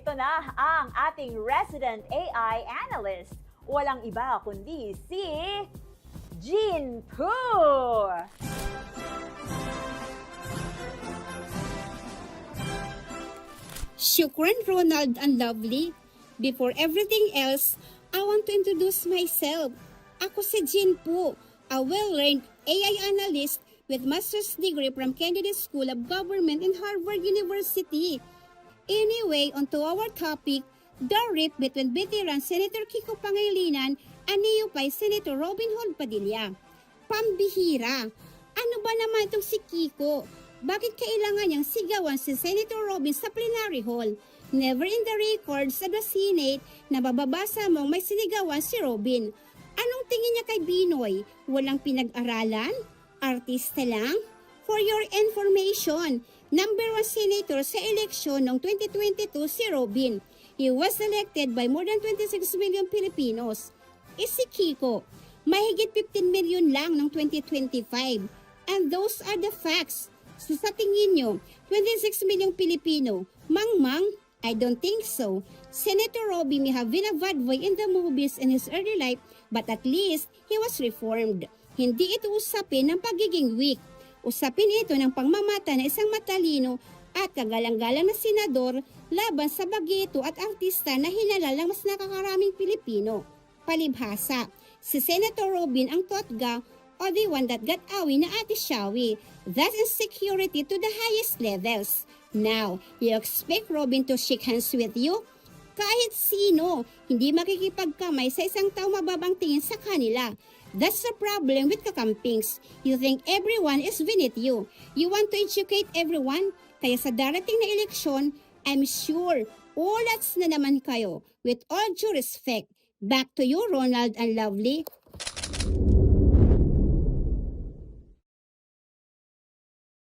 ito na ang ating resident AI analyst. Walang iba kundi si Jean Poo! Shukran, Ronald and Lovely. Before everything else, I want to introduce myself. Ako si Jean Poo, a well-learned AI analyst with master's degree from Kennedy School of Government and Harvard University. Anyway, on to our topic, the rift between veteran Senator Kiko Pangilinan and neophyte Senator Robin Hood Padilla. Pambihira! Ano ba naman itong si Kiko? Bakit kailangan niyang sigawan si Senator Robin sa plenary hall? Never in the records of the Senate na bababasa mong may sinigawan si Robin. Anong tingin niya kay Binoy? Walang pinag-aralan? Artista lang? For your information, number 1 senator sa eleksyon noong 2022 si Robin. He was elected by more than 26 million Filipinos. Si Kiko, mahigit 15 million lang noong 2025. And those are the facts. So sa tingin nyo, 26 milyong Pilipino, mangmang? I don't think so. Senator Robin may have been a bad boy in the movies in his early life, but at least he was reformed. Hindi ito usapin ng pagiging weak. Usapin ito ng pangmamata na isang matalino at kagalang-galang na senador laban sa bagito at artista na hinalal ng mas nakakaraming Pilipino. Palibhasa, si Senator Robin ang totga o the one that got awi na Ate Shawi. That's insecurity to the highest levels. Now, you expect Robin to shake hands with you? Kahit sino, hindi makikipagkamay sa isang tao mababang tingin sa kanila. That's the problem with kakampings. You think everyone is beneath you. You want to educate everyone. Kaya sa darating na eleksyon, I'm sure ulats na naman kayo. With all due respect, back to you, Ronald and Lovely.